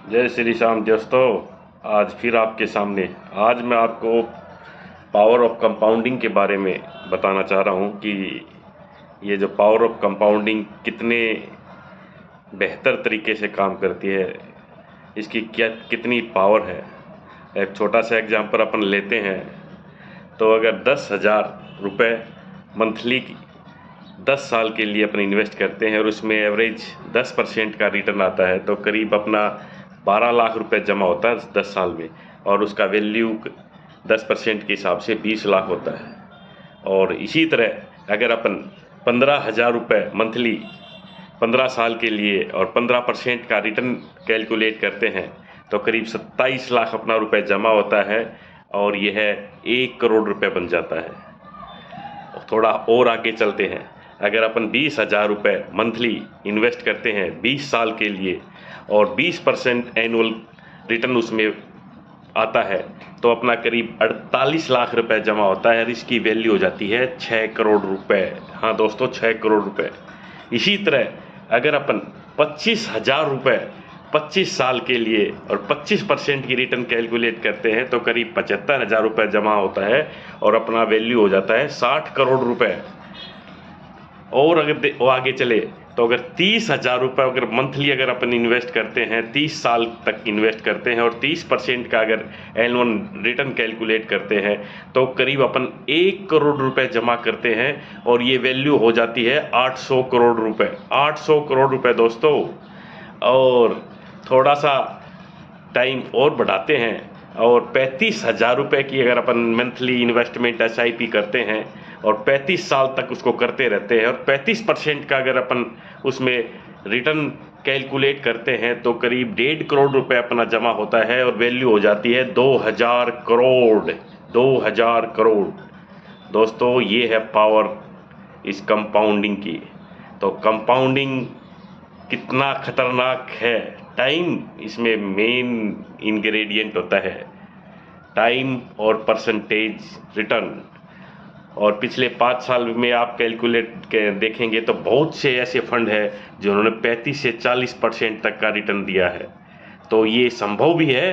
जय श्री श्याम दोस्तों। आज फिर आपके सामने आज मैं आपको पावर ऑफ कंपाउंडिंग के बारे में बताना चाह रहा हूँ कि ये जो पावर ऑफ कंपाउंडिंग कितने बेहतर तरीके से काम करती है, इसकी क्या कितनी पावर है। एक छोटा सा एग्जांपल अपन लेते हैं तो अगर 10,000 रुपये मंथली 10 साल के लिए अपन इन्वेस्ट करते हैं और उसमें एवरेज 10% का रिटर्न आता है तो करीब अपना 12 लाख रुपए जमा होता है 10 साल में, और उसका वैल्यू 10% के हिसाब से 20 लाख होता है। और इसी तरह अगर अपन 15,000 रुपये मंथली 15 साल के लिए और 15% का रिटर्न कैलकुलेट करते हैं तो करीब 27 लाख अपना रुपए जमा होता है और यह 1 करोड़ रुपए बन जाता है। थोड़ा और आगे चलते हैं, अगर अपन 20,000 रुपये मंथली इन्वेस्ट करते हैं 20 साल के लिए और 20% एनुअल रिटर्न उसमें आता है तो अपना करीब 48 लाख रुपए जमा होता है और इसकी वैल्यू हो जाती है 6 करोड़ रुपए। हाँ दोस्तों, 6 करोड़ रुपए। इसी तरह अगर अपन 25,000 रुपये 25 साल के लिए और 25% की रिटर्न कैलकुलेट करते हैं तो करीब 75,000 रुपये जमा होता है और अपना वैल्यू हो जाता है 60 करोड़ रुपए। और अगर वो आगे चले तो अगर 30,000 रुपये अगर मंथली अगर अपन इन्वेस्ट करते हैं 30 साल तक इन्वेस्ट करते हैं और 30% का अगर एनुअल रिटर्न कैलकुलेट करते हैं तो करीब अपन 1 करोड़ रुपए जमा करते हैं और ये वैल्यू हो जाती है 800 करोड़ रुपए। 800 करोड़ रुपए दोस्तों। और थोड़ा सा टाइम और बढ़ाते हैं और 35,000 रुपये की अगर अपन मंथली इन्वेस्टमेंट SIP करते हैं और 35 साल तक उसको करते रहते हैं और 35% का अगर अपन उसमें रिटर्न कैलकुलेट करते हैं तो करीब 1.5 करोड़ रुपए अपना जमा होता है और वैल्यू हो जाती है 2,000 करोड़। 2,000 करोड़ दोस्तों, ये है पावर इस कंपाउंडिंग की। तो कंपाउंडिंग कितना खतरनाक है। टाइम इसमें मेन इंग्रेडिएंट होता है, टाइम और परसेंटेज रिटर्न। और पिछले 5 साल में आप कैलकुलेट के देखेंगे तो बहुत से ऐसे फंड है जिन्होंने 35 से 40% तक का रिटर्न दिया है। तो ये संभव भी है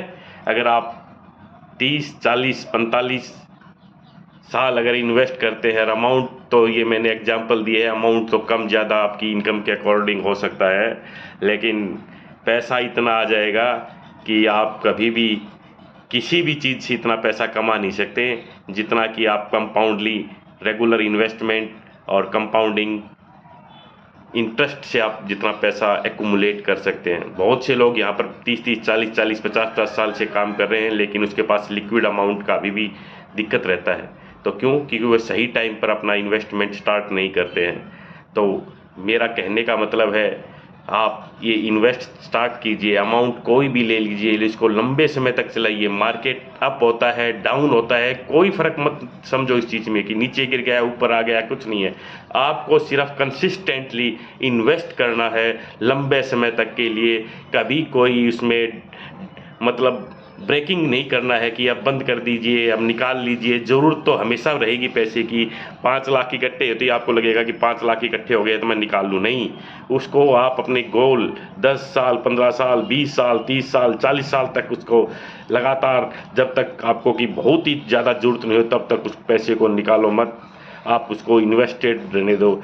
अगर आप 30, 40, 45 साल अगर इन्वेस्ट करते हैं। अमाउंट तो ये मैंने एग्जांपल दिए है, अमाउंट तो कम ज़्यादा आपकी इनकम के अकॉर्डिंग हो सकता है, लेकिन पैसा इतना आ जाएगा कि आप कभी भी किसी भी चीज़ से इतना पैसा कमा नहीं सकते जितना कि आप कंपाउंडली रेगुलर इन्वेस्टमेंट और कंपाउंडिंग इंटरेस्ट से आप जितना पैसा एक्यूमुलेट कर सकते हैं। बहुत से लोग यहाँ पर 30-30, 40-40, 50-50 साल से काम कर रहे हैं लेकिन उसके पास लिक्विड अमाउंट का अभी भी दिक्कत रहता है। तो क्यों? क्योंकि वो सही टाइम पर अपना इन्वेस्टमेंट स्टार्ट नहीं करते हैं। तो मेरा कहने का मतलब है, आप ये इन्वेस्ट स्टार्ट कीजिए, अमाउंट कोई भी ले लीजिए, इसको लंबे समय तक चलाइए। मार्केट अप होता है, डाउन होता है, कोई फ़र्क मत समझो इस चीज़ में कि नीचे गिर गया ऊपर आ गया, कुछ नहीं है। आपको सिर्फ कंसिस्टेंटली इन्वेस्ट करना है लंबे समय तक के लिए। कभी कोई उसमें मतलब ब्रेकिंग नहीं करना है कि अब बंद कर दीजिए, अब निकाल लीजिए। ज़रूरत तो हमेशा रहेगी पैसे की। 5 लाख इकट्ठे होते ही आपको लगेगा कि 5 लाख इकट्ठे हो गए तो मैं निकाल लूँ, नहीं। उसको आप अपने गोल 10 साल, 15 साल, 20 साल, 30 साल, 40 साल तक उसको लगातार, जब तक आपको कि बहुत ही ज़्यादा ज़रूरत नहीं हो तब तक उस पैसे को निकालो मत, आप उसको इन्वेस्टेड रहने दो।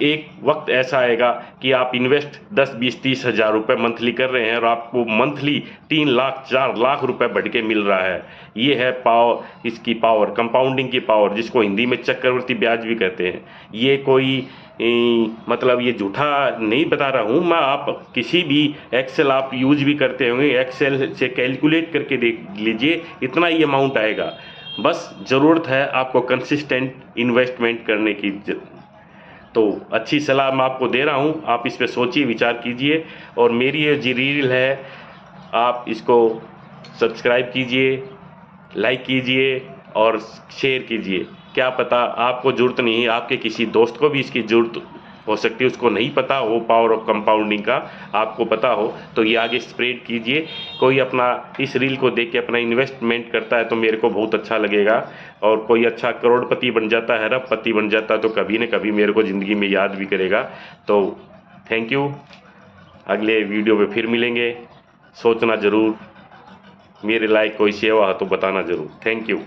एक वक्त ऐसा आएगा कि आप इन्वेस्ट 10, 20, 30 हज़ार रुपये मंथली कर रहे हैं और आपको मंथली 3 लाख 4 लाख रुपए बढ़ के मिल रहा है। ये है पावर, इसकी पावर, कंपाउंडिंग की पावर, जिसको हिंदी में चक्रवृद्धि ब्याज भी कहते हैं। ये कोई मतलब ये झूठा नहीं बता रहा हूँ मैं। आप किसी भी एक्सेल आप यूज भी करते होंगे, एक्सेल से कैलकुलेट करके देख लीजिए, इतना ही अमाउंट आएगा। बस ज़रूरत है आपको कंसिस्टेंट इन्वेस्टमेंट करने की। तो अच्छी सलाह मैं आपको दे रहा हूँ, आप इस पर सोचिए, विचार कीजिए। और मेरी ये जी रील है, आप इसको सब्सक्राइब कीजिए, लाइक कीजिए और शेयर कीजिए। क्या पता आपको ज़रूरत नहीं, आपके किसी दोस्त को भी इसकी ज़रूरत हो सकती है, उसको नहीं पता वो पावर ऑफ कंपाउंडिंग का, आपको पता हो तो ये आगे स्प्रेड कीजिए। कोई अपना इस रील को देख के अपना इन्वेस्टमेंट करता है तो मेरे को बहुत अच्छा लगेगा। और कोई अच्छा करोड़पति बन जाता है, अरबपति बन जाता है तो कभी न कभी मेरे को ज़िंदगी में याद भी करेगा। तो थैंक यू, अगले वीडियो में फिर मिलेंगे। सोचना ज़रूर। मेरे लायक कोई सेवा है तो बताना ज़रूर। Thank you.